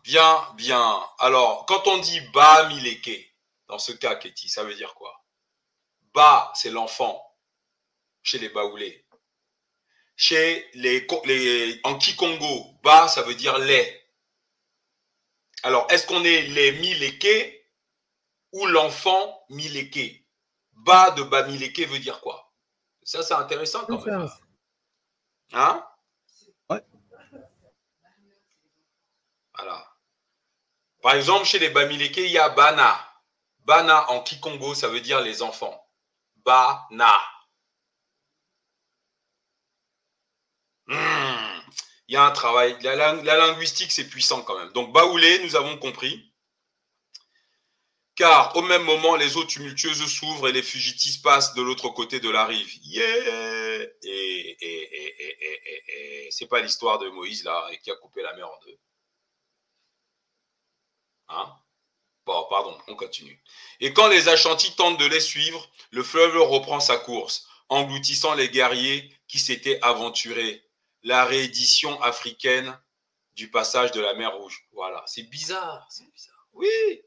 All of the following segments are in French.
Bien, bien. Alors, quand on dit Ba Mileke, dans ce cas, Ketty, ça veut dire quoi? Ba, c'est l'enfant, chez les Baoulés. Chez en Kikongo, Ba, ça veut dire lait. Alors, est-ce qu'on est les Mileke ou l'enfant Mileke? Ba de Ba Mileke veut dire quoi? Ça, c'est intéressant quand même. Hein? Ouais. Voilà. Par exemple, chez les Bamileke, il y a Bana. Bana en Kikongo, ça veut dire les enfants. Bana. Il y a un travail. La linguistique, c'est puissant quand même. Donc, Baoulé, nous avons compris. Car au même moment, les eaux tumultueuses s'ouvrent et les fugitifs passent de l'autre côté de la rive. Yeah! Et c'est pas l'histoire de Moïse là qui a coupé la mer en deux. Hein? Bon, pardon, on continue. Et quand les Achantis tentent de les suivre, le fleuve reprend sa course, engloutissant les guerriers qui s'étaient aventurés. La réédition africaine du passage de la mer Rouge. Voilà, c'est bizarre, c'est bizarre. Oui,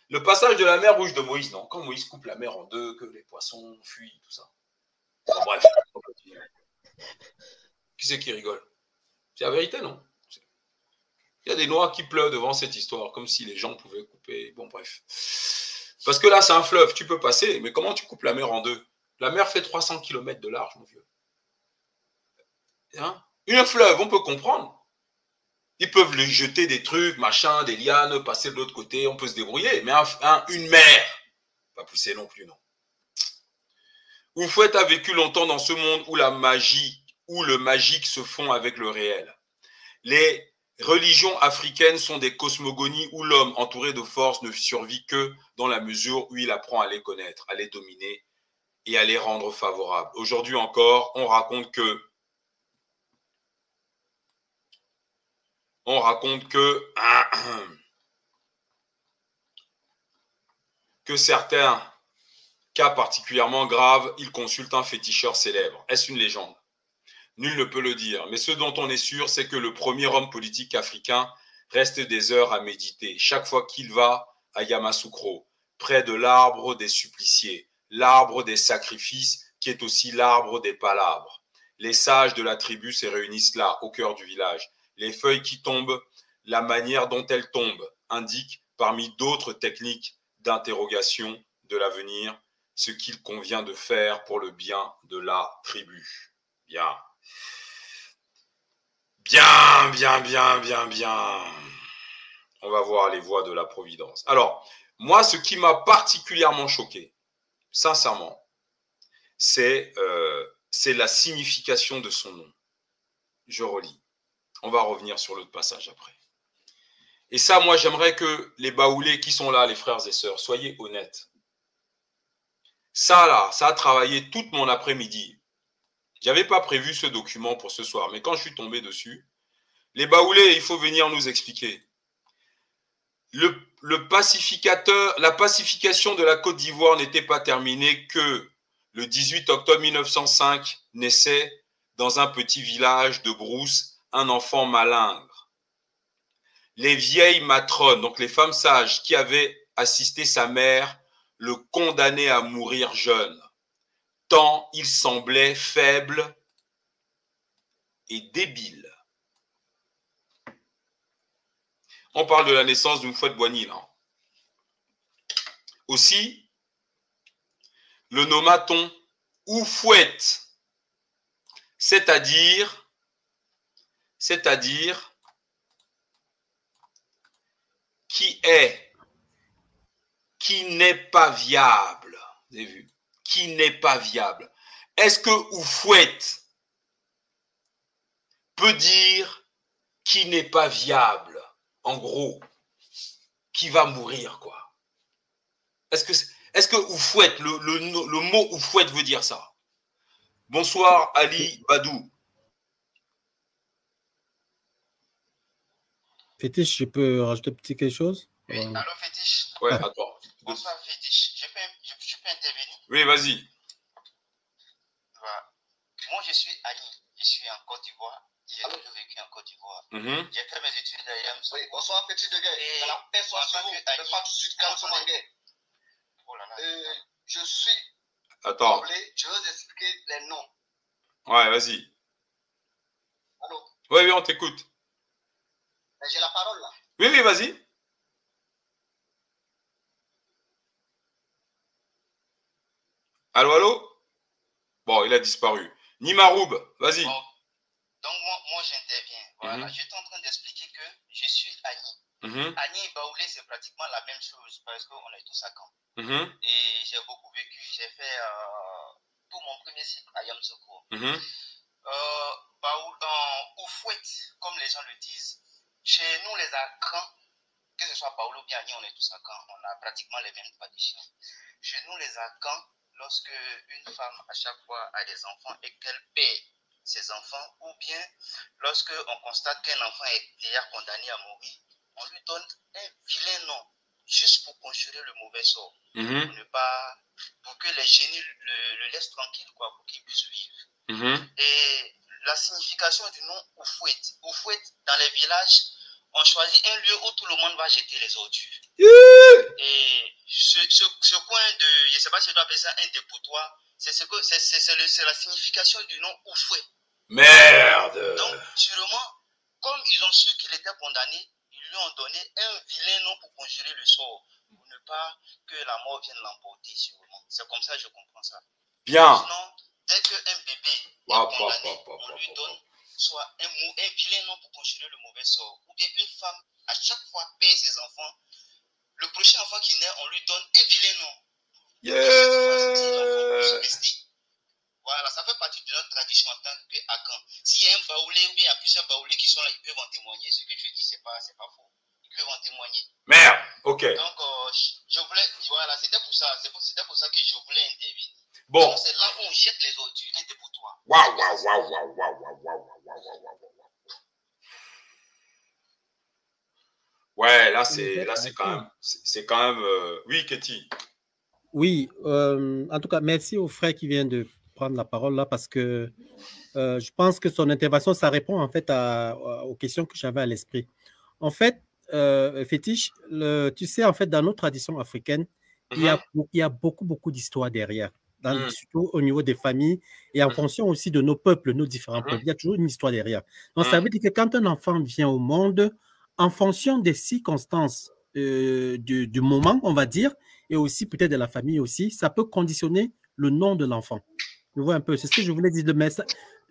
le passage de la mer Rouge de Moïse, non? Quand Moïse coupe la mer en deux, que les poissons fuient, tout ça. Bon, bref, on continue. Qui c'est qui rigole? C'est la vérité, non? Il y a des Noirs qui pleurent devant cette histoire, comme si les gens pouvaient couper. Bon, bref. Parce que là, c'est un fleuve, tu peux passer, mais comment tu coupes la mer en deux? La mer fait 300 km de large, mon vieux. Hein? Une fleuve, on peut comprendre. Ils peuvent lui jeter des trucs, machin, des lianes, passer de l'autre côté, on peut se débrouiller. Mais une mer, pas pousser non plus, non. Oufouette a vécu longtemps dans ce monde où la magie, où le magique se fond avec le réel. Les religions africaines sont des cosmogonies où l'homme, entouré de force, ne survit que dans la mesure où il apprend à les connaître, à les dominer et à les rendre favorables. Aujourd'hui encore, on raconte que certains cas particulièrement graves, ils consultent un féticheur célèbre. Est-ce une légende? Nul ne peut le dire, mais ce dont on est sûr, c'est que le premier homme politique africain reste des heures à méditer, chaque fois qu'il va à Yamoussoukro, près de l'arbre des suppliciés, l'arbre des sacrifices, qui est aussi l'arbre des palabres. Les sages de la tribu se réunissent là, au cœur du village. Les feuilles qui tombent, la manière dont elles tombent, indiquent, parmi d'autres techniques d'interrogation de l'avenir, ce qu'il convient de faire pour le bien de la tribu. Bien. Bien, bien, bien, bien, bien. On va voir les voies de la providence. Alors, moi, ce qui m'a particulièrement choqué, sincèrement, c'est la signification de son nom. Je relis. On va revenir sur l'autre passage après. Et ça, moi, j'aimerais que les Baoulés qui sont là, les frères et sœurs, soyez honnêtes. Ça, là, ça a travaillé toute mon après-midi. J'avais pas prévu ce document pour ce soir, mais quand je suis tombé dessus, les Baoulés, il faut venir nous expliquer. La pacification de la Côte d'Ivoire n'était pas terminée que le 18 octobre 1905 naissait dans un petit village de brousse un enfant malingre. Les vieilles matrones, donc les femmes sages qui avaient assisté sa mère, le condamnaient à mourir jeune, tant il semblait faible et débile. On parle de la naissance d'Houphouët-Boigny là. Aussi, le nomma-t-on Oufouette, c'est-à-dire qui n'est pas viable. Vous avez vu? Qui n'est pas viable. Est-ce que Oufouette peut dire qui n'est pas viable? En gros, qui va mourir, quoi. Est-ce que Oufouette, le mot Oufouette veut dire ça? Bonsoir Ali Badou. Fétiche, je peux rajouter petit quelque chose? Oui, allô Fétiche? Ouais, attends. Bonsoir Fétiche, je peux intervenir? Oui, vas-y. Voilà. Moi je suis Ali, je suis en Côte d'Ivoire. Je j'ai toujours vécu en Côte d'Ivoire. Mhm. J'ai fait mes études à Yamsoukou. Oui, bonsoir, petit de guerre. Et La paix soit en sur tant vous. que Le pas tout de suite, quand on en guerre. Oh là là. Je suis Attends. anglais, je veux expliquer les noms. Ouais, vas-y. Allô? Oui, oui, on t'écoute. Mais j'ai la parole là. Oui, oui, vas-y. Allô, allô? Bon, il a disparu. Nimaroub, vas-y. Bon. Donc, moi j'interviens. Voilà. J'étais en train d'expliquer que je suis Agni. Agni et Baoulé, c'est pratiquement la même chose parce qu'on est tous à Caen. Et j'ai beaucoup vécu. J'ai fait tout mon premier cycle à Yamsoukou. Oufouet, comme les gens le disent, chez nous les Akans, que ce soit Baoulé ou bien Agni, on est tous à Caen. On a pratiquement les mêmes traditions. Chez nous les Akans, lorsque une femme à chaque fois a des enfants et qu'elle paie ses enfants, ou bien lorsque on constate qu'un enfant est déjà condamné à mourir, on lui donne un vilain nom juste pour conjurer le mauvais sort, pour que les génies le laissent tranquille, quoi, pour qu'il puisse vivre. Et la signification du nom Oufouet, Oufouet, dans les villages, on choisit un lieu où tout le monde va jeter les ordures. Et ce coin de, je ne sais pas si je dois appeler ça un dépotoir, c'est la signification du nom Oufouet. Merde! Donc, sûrement, comme ils ont su qu'il était condamné, ils lui ont donné un vilain nom pour conjurer le sort, pour ne pas que la mort vienne l'emporter, sûrement. C'est comme ça que je comprends ça. Bien. Sinon, dès qu'un bébé est condamné, on lui donne soit un vilain nom pour conjurer le mauvais sort, ou bien une femme, à chaque fois, paie ses enfants. Le prochain enfant qui naît, on lui donne un vilain nom. Voilà, ça fait partie de notre tradition en tant qu'Akan. S'il y a un baoulé ou bien il y a plusieurs baoulés qui sont là, ils peuvent en témoigner. Ce que je dis, c'est pas faux. Ils peuvent en témoigner. Merde, ok. Donc, je voulais, voilà, c'était pour ça que je voulais intervenir. Bon. Donc, c'est là où on jette les ordures, un dépotoir. Ouais, là c'est quand même, oui, Ketty. Oui, en tout cas, merci au frère qui vient de prendre la parole là parce que je pense que son intervention, ça répond en fait aux questions que j'avais à l'esprit. En fait, Fétiche, tu sais, en fait, dans nos traditions africaines, il y a beaucoup d'histoires derrière, surtout au niveau des familles et en fonction aussi de nos peuples, nos différents peuples. Il y a toujours une histoire derrière. Donc, ça veut dire que quand un enfant vient au monde, en fonction des circonstances du moment, on va dire, et aussi peut-être de la famille aussi, ça peut conditionner le nom de l'enfant. Tu vois un peu, c'est ce que je voulais dire. Mais ça,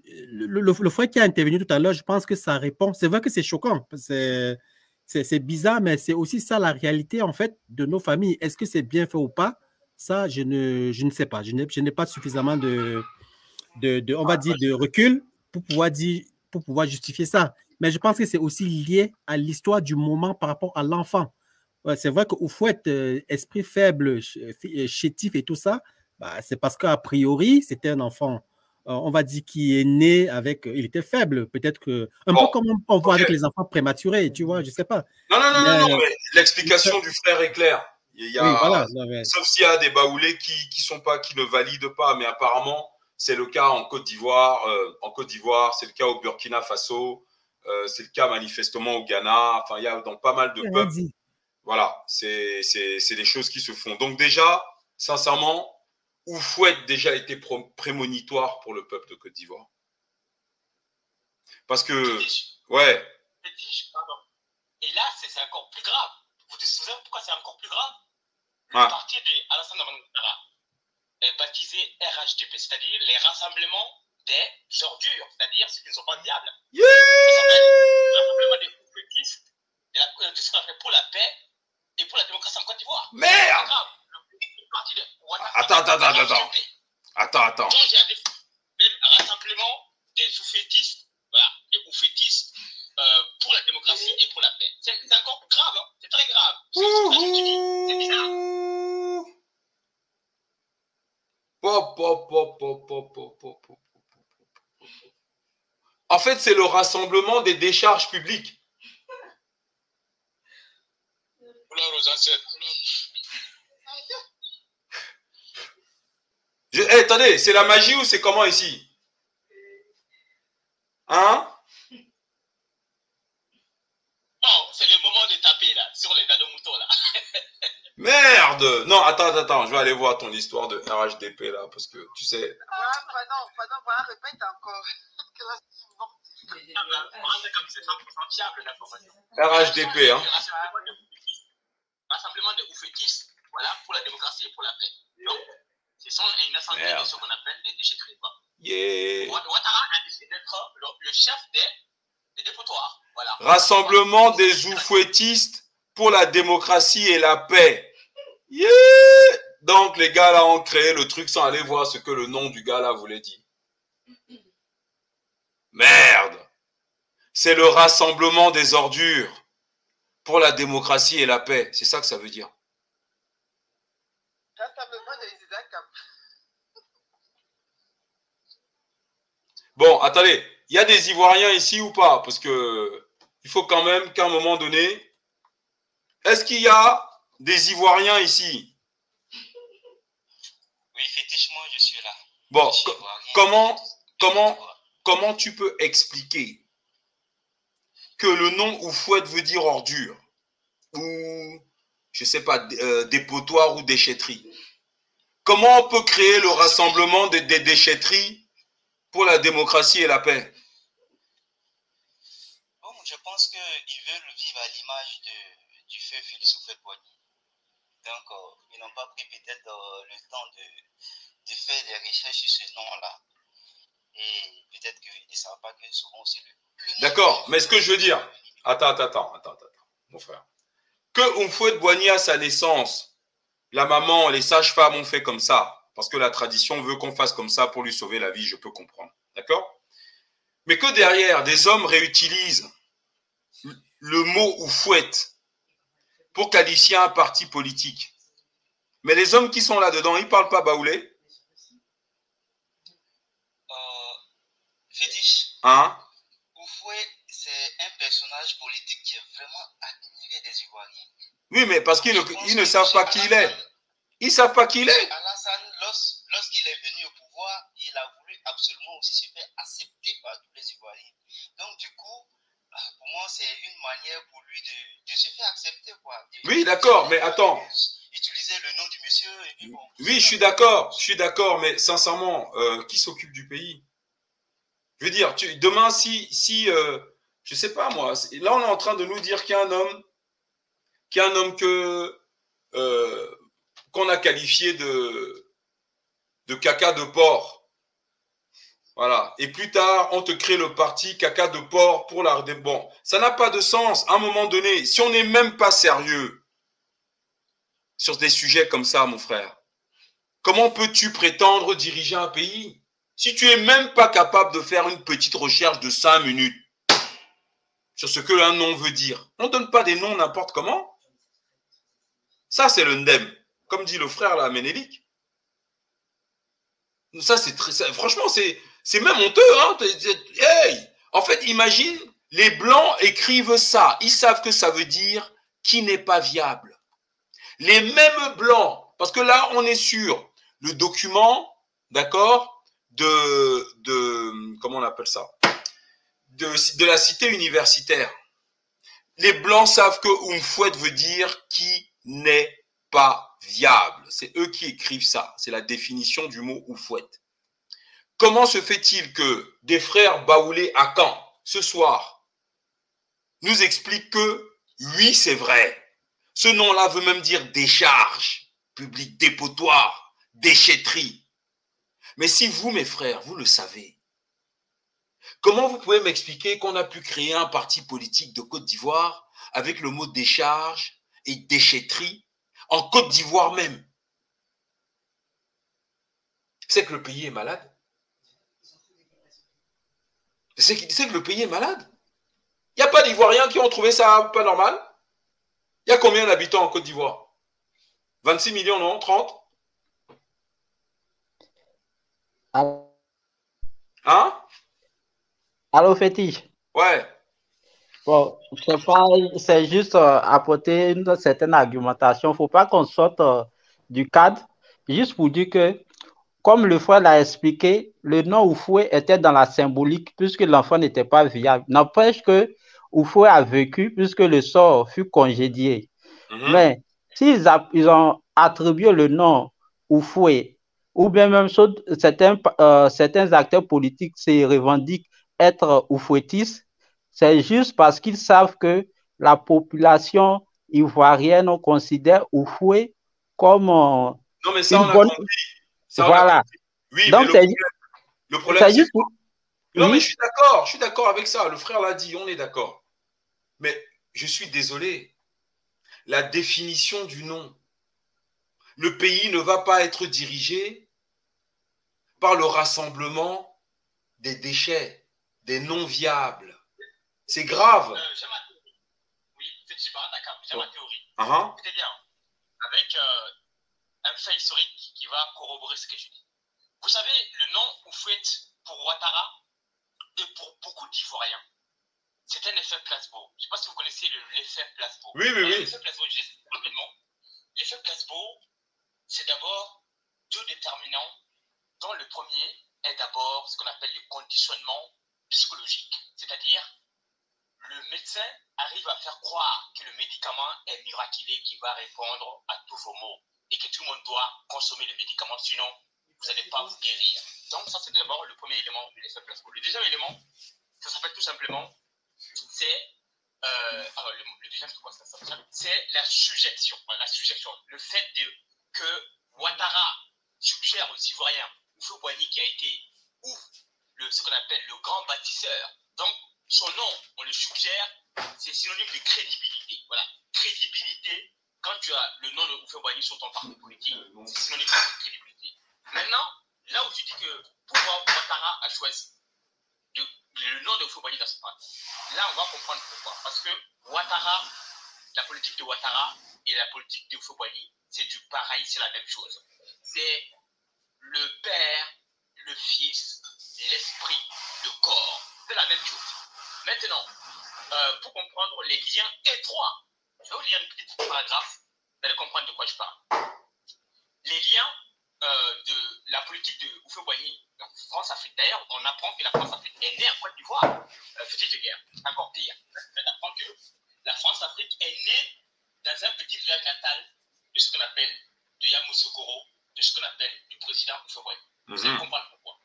le frère qui a intervenu tout à l'heure, je pense que ça répond. C'est vrai que c'est choquant, c'est bizarre, mais c'est aussi ça la réalité en fait de nos familles. Est-ce que c'est bien fait ou pas? Ça, je ne sais pas. Je n'ai pas suffisamment on va dire, de recul pour pouvoir justifier ça. Mais je pense que c'est aussi lié à l'histoire du moment par rapport à l'enfant. Ouais, c'est vrai qu'au fouet, esprit faible, chétif et tout ça, bah, c'est parce qu'a priori, c'était un enfant, on va dire, qui est né avec, il était faible. Peut-être que, un peu comme on voit avec les enfants prématurés, tu vois, je ne sais pas. Non, mais l'explication du frère est claire. Il y a, oui, voilà. Sauf s'il y a des baoulés qui ne valident pas, mais apparemment, c'est le cas en Côte d'Ivoire, c'est le cas au Burkina Faso, c'est le cas manifestement au Ghana, enfin, il y a dans pas mal de peuples. Voilà, c'est des choses qui se font. Donc déjà, sincèrement, Oufouet déjà été prémonitoire pour le peuple de Côte d'Ivoire. Parce que, ouais. Pardon. Et là, c'est encore plus grave. Vous savez pourquoi c'est encore plus grave? Le parti de Alassane Ouattara est baptisé RHDP, c'est-à-dire les rassemblements des ordures, c'est-à-dire ceux qui ne sont pas diables. Rassemblement des oufouettistes de ce qu'on appelle pour la paix et pour la démocratie en Côte d'Ivoire. Merde! Attends. Donc, il y a des rassemblements des oufouettistes, voilà, des oufouettistes pour la démocratie et pour la paix. C'est encore grave, hein? C'est très grave. C'est bizarre. En fait, c'est le rassemblement des décharges publiques. Attendez, c'est la magie ou c'est comment ici? Hein? là, sur les Dadomuto là. Merde! Non, attends, je vais aller voir ton histoire de RHDP là, parce que tu sais. Pardon, répète encore. RHDP, hein. Rassemblement de oufétistes, voilà, pour la démocratie et pour la paix. Donc, ce sont une assemblée de ce qu'on appelle des déchetteries. Yeah. Ouattara a décidé d'être le chef des dépotoirs. Voilà. Rassemblement des oufouettistes pour la démocratie et la paix. Yeah. Donc les gars là ont créé le truc sans aller voir ce que le nom du gars là voulait dire. Merde. C'est le rassemblement des ordures pour la démocratie et la paix. C'est ça que ça veut dire. Bon, attendez. Il y a des Ivoiriens ici ou pas? Parce que il faut quand même qu'à un moment donné... Est-ce qu'il y a des Ivoiriens ici? Oui, fétichement, je suis là. Bon, comment tu peux expliquer que le nom Oufouette veut dire ordure? Ou, je sais pas, dépotoir ou déchetterie? Comment on peut créer le rassemblement des déchetteries pour la démocratie et la paix? Bon, je pense qu'ils veulent vivre à l'image du feu Félix Houphouët-Boigny. Donc, ils n'ont pas pris peut-être le temps de faire des recherches sur ce nom-là. Et peut-être qu'ils ne savent pas que souvent c'est le D'accord, mais ce que je veux dire... Attends, mon frère. Que Houphouët-Boigny à sa naissance, la maman, les sages-femmes ont fait comme ça, parce que la tradition veut qu'on fasse comme ça pour lui sauver la vie, je peux comprendre. D'accord? Mais que derrière, des hommes réutilisent le mot Oufouette pour qualifier un parti politique. Mais les hommes qui sont là-dedans, ils ne parlent pas baoulé? Fétiche. Hein? Oufouet, c'est un personnage politique qui est vraiment admiré des Ivoiriens. Oui, mais parce qu'ils ne savent pas qui il est. Ils ne savent pas qui il est. Alassane, lorsqu'il est venu au pouvoir, il a voulu absolument aussi se faire accepter par tous les Ivoiriens. Donc, du coup, pour moi, c'est une manière pour lui de se faire accepter, quoi. Oui, d'accord, mais attends. Utiliser le nom du monsieur. Et puis bon, oui, je suis d'accord, mais sincèrement, qui s'occupe du pays? Je veux dire, demain, je sais pas moi, là on est en train de nous dire qu'il y a un homme qu'on a qualifié de caca de porc. Voilà. Et plus tard, on te crée le parti caca de porc pour la... Bon, ça n'a pas de sens. À un moment donné, si on n'est même pas sérieux sur des sujets comme ça, mon frère, comment peux-tu prétendre diriger un pays si tu n'es même pas capable de faire une petite recherche de 5 minutes sur ce que un nom veut dire? On ne donne pas des noms n'importe comment. Ça, c'est le ndem. Comme dit le frère là, Ménélique. Ça, c'est très... Franchement, c'est même honteux. Hein? Hey! En fait, imagine, les Blancs écrivent ça. Ils savent que ça veut dire qui n'est pas viable. Les mêmes Blancs, parce que là, on est sur le document, d'accord, comment on appelle ça, de la cité universitaire. Les Blancs savent que Oufouette veut dire qui n'est pas viable. C'est eux qui écrivent ça. C'est la définition du mot Oufouette. Comment se fait-il que des frères baoulés à Caen, ce soir, nous expliquent que oui, c'est vrai. Ce nom-là veut même dire décharge, public dépotoir, déchetterie. Mais si vous, mes frères, vous le savez, comment vous pouvez m'expliquer qu'on a pu créer un parti politique de Côte d'Ivoire avec le mot décharge et déchetterie en Côte d'Ivoire même? C'est que le pays est malade. C'est que le pays est malade. Il n'y a pas d'Ivoiriens qui ont trouvé ça pas normal. Il y a combien d'habitants en Côte d'Ivoire? 26 millions, non? 30? Hein? Allô, Fétiche? Ouais. Bon, c'est juste apporter une certaine argumentation. Il ne faut pas qu'on sorte du cadre, juste pour dire que, comme le frère l'a expliqué, le nom Oufouet était dans la symbolique puisque l'enfant n'était pas viable. N'empêche que Oufoué a vécu puisque le sort fut congédié. Mais s'ils ont attribué le nom Oufoué, ou bien même certains acteurs politiques se revendiquent être oufouettistes, c'est juste parce qu'ils savent que la population ivoirienne considère Oufoué comme non, mais ça, une on a bonne... compris. Ça, voilà. Oui, donc, mais le problème, c'est quoi? Non, oui. mais je suis d'accord avec ça. Le frère l'a dit, on est d'accord. Mais je suis désolé. La définition du nom. Le pays ne va pas être dirigé par le rassemblement des déchets, des non viables. C'est grave. J'ai ma théorie. Oui, effectivement, d'accord. J'ai ma théorie. C'est bien. Avec un fait historique qui va corroborer ce que je dis. Vous savez, le nom Oufouet pour Ouattara et pour beaucoup d'Ivoiriens, c'est un effet placebo. Je ne sais pas si vous connaissez l'effet placebo. Oui. L'effet placebo, je sais rapidement. L'effet placebo, c'est d'abord deux déterminants, dont le premier est d'abord ce qu'on appelle le conditionnement psychologique. C'est-à-dire, le médecin arrive à faire croire que le médicament est miraculé qui va répondre à tous vos maux et que tout le monde doit consommer le médicament, sinon vous n'allez pas vous guérir. Donc ça, c'est d'abord le premier élément de l'effet placebo. Le deuxième élément, ça s'appelle tout simplement, c'est le deuxième, c'est quoi ça s'appelle? C'est la suggestion. La suggestion. Le fait que Ouattara suggère aux Ivoiriens Houphouët-Boigny qui a été ce qu'on appelle le grand bâtisseur. Donc, son nom, on le suggère, c'est synonyme de crédibilité. Voilà, crédibilité. Quand tu as le nom de Houphouët-Boigny sur ton parti politique, c'est synonyme de crédibilité. Maintenant, là où tu dis que pourquoi Ouattara a choisi le nom de Houphouët-Boigny dans ce parti, là on va comprendre pourquoi. Parce que Ouattara, la politique de Ouattara et la politique de Houphouët-Boigny, c'est du pareil, c'est la même chose. C'est le père, le fils, l'esprit, le corps. C'est la même chose. Maintenant, pour comprendre les liens étroits, je vais vous lire une petite paragraphe, vous allez comprendre de quoi je parle. Les liens de la politique de Houphouët-Boigny en France-Afrique. D'ailleurs, on apprend que la France-Afrique est née en Côte d'Ivoire, petite guerre, encore pire. On apprend que la France-Afrique est née dans un petit village natal de ce qu'on appelle de Yamoussoukro, de ce qu'on appelle du président Houphouët-Boigny. Vous allez comprendre pourquoi.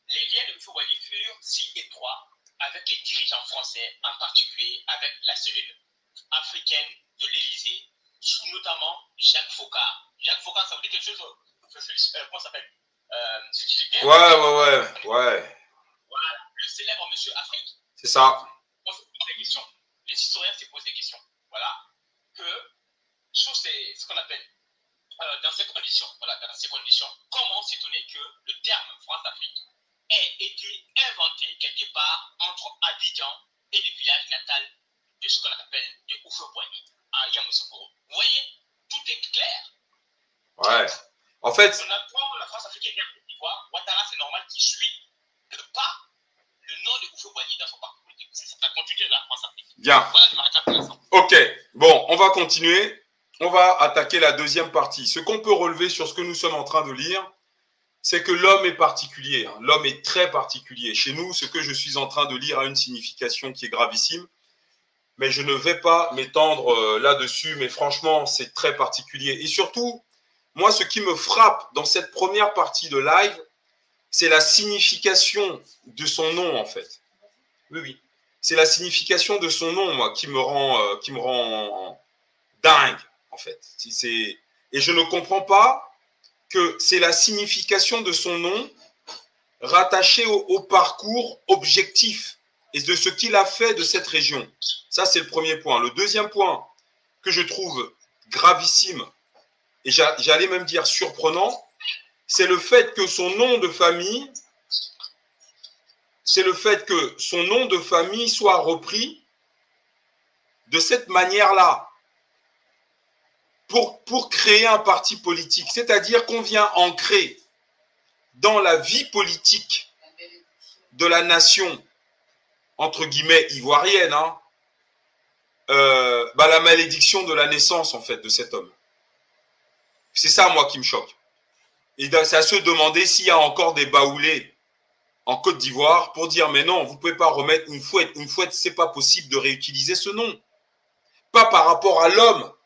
Les liens de Houphouët-Boigny furent si étroits avec les dirigeants français, en particulier avec la cellule africaine de l'Élysée, sous notamment Jacques Foccart. Jacques Foccart, ça vous dit quelque chose? Comment ça s'appelle? Ouais. Voilà, le célèbre monsieur Afrique. C'est ça. On se pose des questions. Les historiens se posent des questions. Voilà. Que, sur ce qu'on appelle, dans ces conditions, comment s'étonner que le terme France-Afrique ait été inventé quelque part entre Abidjan et le village natal de ce qu'on appelle de Houphouët-Boigny, à Yamoussoukro. Vous voyez, tout est clair. Ouais. En fait, quand la France-Afrique est née en Côte d'Ivoire, Ouattara, c'est normal qu'il suit le pas, le nom de Houphouët-Boigny dans son parti politique. C'est la continuité de la France-Afrique. Bien. Voilà, je m'arrête là pour l'instant. Ok. Bon, on va continuer. On va attaquer la deuxième partie. Ce qu'on peut relever sur ce que nous sommes en train de lire, c'est que l'homme est particulier. L'homme est très particulier. Chez nous, ce que je suis en train de lire a une signification qui est gravissime. Mais je ne vais pas m'étendre là-dessus. Mais franchement, c'est très particulier. Et surtout, moi, ce qui me frappe dans cette première partie de live, c'est la signification de son nom, en fait. Oui. C'est la signification de son nom, moi, qui me rend dingue, en fait. Et je ne comprends pas que c'est la signification de son nom rattachée au parcours objectif et de ce qu'il a fait de cette région. Ça, c'est le premier point. Le deuxième point que je trouve gravissime, et j'allais même dire surprenant, c'est le fait que son nom de famille, soit repris de cette manière-là pour créer un parti politique. C'est-à-dire qu'on vient ancrer dans la vie politique de la nation, entre guillemets, ivoirienne, la malédiction de la naissance, en fait, de cet homme. C'est ça, moi, qui me choque. Et c'est à se demander s'il y a encore des baoulés en Côte d'Ivoire pour dire mais non, vous ne pouvez pas remettre une fouette. Une fouette, ce n'est pas possible de réutiliser ce nom. Pas par rapport à l'homme,